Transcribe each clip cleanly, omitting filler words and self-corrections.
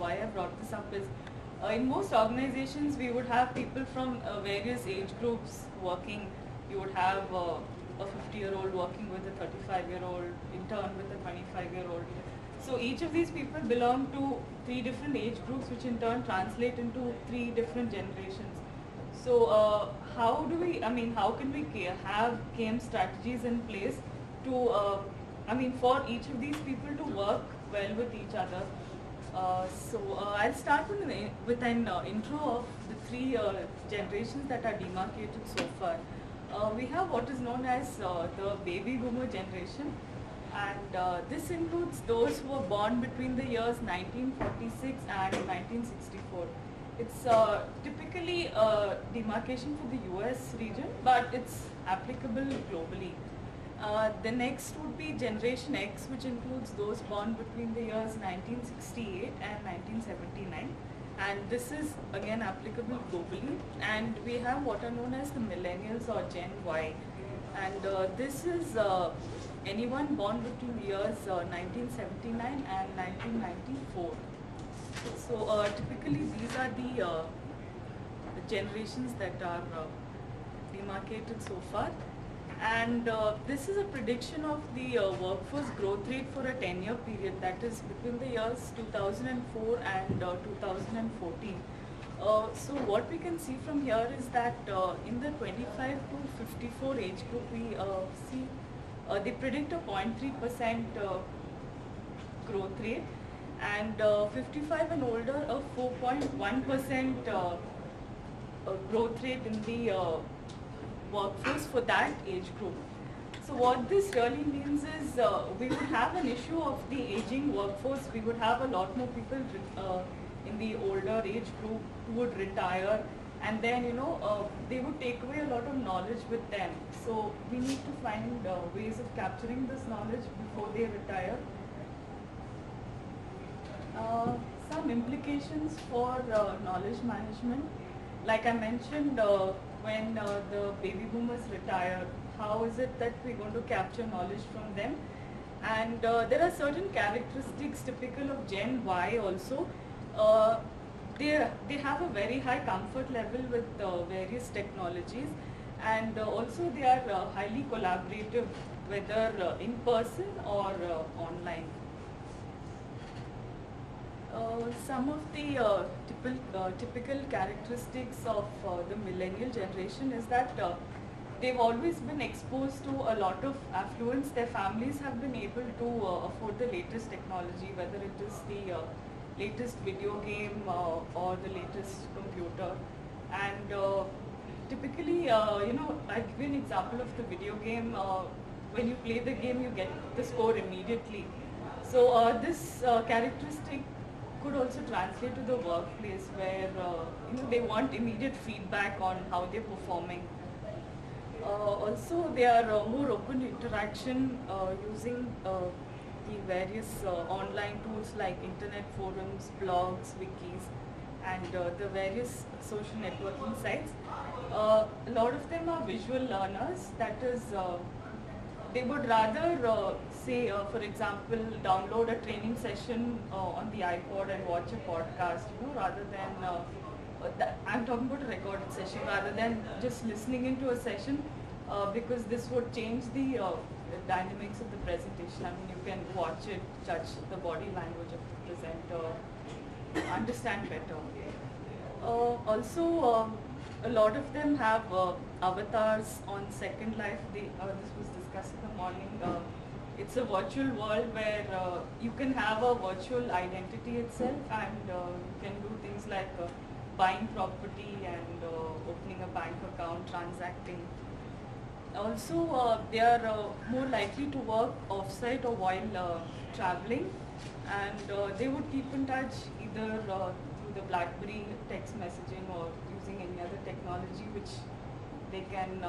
why I brought this up is in most organizations we would have people from various age groups working. You would have a 50-year-old working with a 35-year-old, intern with a 25-year-old. So each of these people belong to three different age groups, which in turn translate into three different generations. So how can we have game strategies in place to, for each of these people to work well with each other? I'll start with an intro of the three generations that are demarcated so far. We have what is known as the baby boomer generation, and this includes those who were born between the years 1946 and 1964. It's typically a demarcation for the US region, but it's applicable globally. The next would be Generation X, which includes those born between the years 1968 and 1979. And this is again applicable globally. And we have what are known as the millennials or Gen Y. And this is anyone born between the years 1979 and 1994. So typically these are the generations that are demarcated so far. And this is a prediction of the workforce growth rate for a 10-year period, that is between the years 2004 and 2014. So what we can see from here is that in the 25 to 54 age group, we see they predict a 0.3% growth rate, and 55 and older a 4.1% growth rate in the workforce for that age group. So what this really means is we would have an issue of the aging workforce. We would have a lot more people in the older age group who would retire, and then they would take away a lot of knowledge with them. So we need to find ways of capturing this knowledge before they retire. Some implications for knowledge management. Like I mentioned, when the baby boomers retire, how is it that we're going to capture knowledge from them? And there are certain characteristics typical of Gen Y also. They have a very high comfort level with various technologies, and also they are highly collaborative, whether in person or online. Some of the typical characteristics of the millennial generation is that they've always been exposed to a lot of affluence. Their families have been able to afford the latest technology, whether it is the latest video game or the latest computer. And typically, I'll give you an example of the video game. When you play the game, you get the score immediately. So this characteristic could also translate to the workplace, where they want immediate feedback on how they're performing. Also, they are more open to interaction using the various online tools like internet forums, blogs, wikis, and the various social networking sites. A lot of them are visual learners. That is, they would rather say, for example, download a training session on the iPod and watch a podcast, rather than, I'm talking about a recorded session, rather than just listening into a session, because this would change the dynamics of the presentation. I mean, you can watch it, judge the body language of the presenter, understand better. Also, a lot of them have avatars on Second Life. This was discussed in the morning. It's a virtual world where you can have a virtual identity itself, and you can do things like buying property and opening a bank account, transacting. Also, they are more likely to work off-site or while traveling, and they would keep in touch either through the BlackBerry text messaging or using any other technology which they can,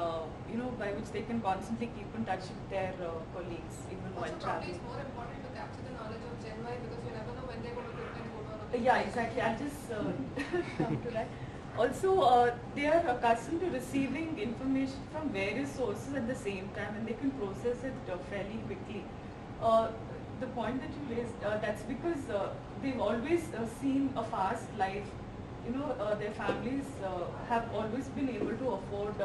by which they can constantly keep in touch with their colleagues even while traveling. It's more important to capture the knowledge of Gen Y because you never know when they're going to quit and go to another. Yeah, exactly. I'll just come to that. Also, they are accustomed to receiving information from various sources at the same time, and they can process it fairly quickly. The point that you raised, that's because they've always seen a fast life. Their families have always been able to afford,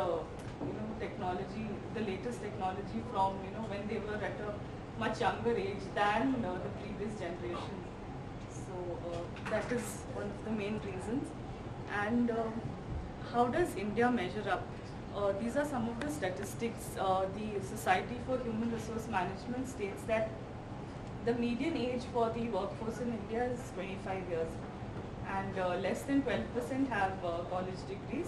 technology, the latest technology from, when they were at a much younger age than the previous generation. So that is one of the main reasons. And how does India measure up? These are some of the statistics. The Society for Human Resource Management states that the median age for the workforce in India is 25 years, and less than 12% have college degrees.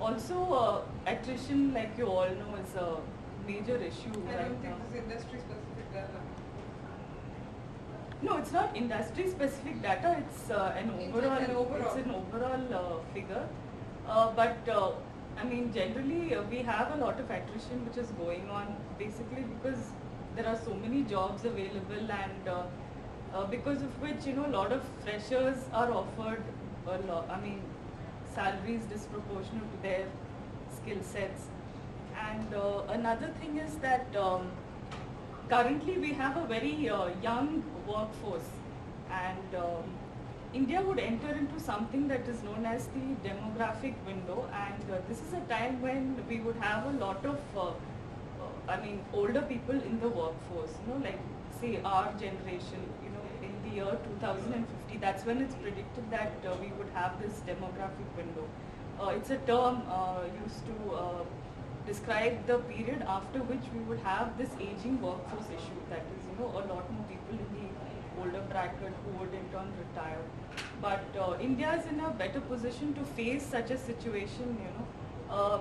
Also, attrition, like you all know, is a major issue I right don't think now. this is industry specific data. No, it's not industry specific data. It's an It's overall. an overall. It's an overall figure. But I mean, generally we have a lot of attrition which is going on, basically because there are so many jobs available, and because of which, a lot of freshers are offered a lot. I mean, salaries disproportionate to their skill sets. And another thing is that. Currently, we have a very young workforce, and India would enter into something that is known as the demographic window, and this is a time when we would have a lot of, older people in the workforce. Like say our generation. In the year 2050, that's when it's predicted that we would have this demographic window. It's a term used to describe the period after which we would have this aging workforce issue. That is, a lot more people in the older bracket who would in turn retire. But India is in a better position to face such a situation,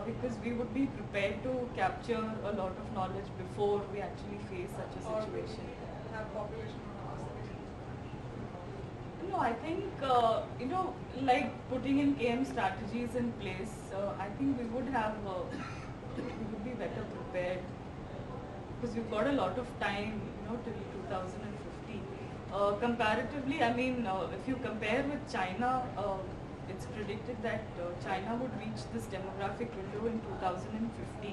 because we would be prepared to capture a lot of knowledge before we actually face such a Or situation. have population on our side. No, I think, like putting in KM strategies in place, I think we would have, we would be better prepared, because we've got a lot of time, till 2050. Comparatively, I mean, if you compare with China, it's predicted that China would reach this demographic window in 2050.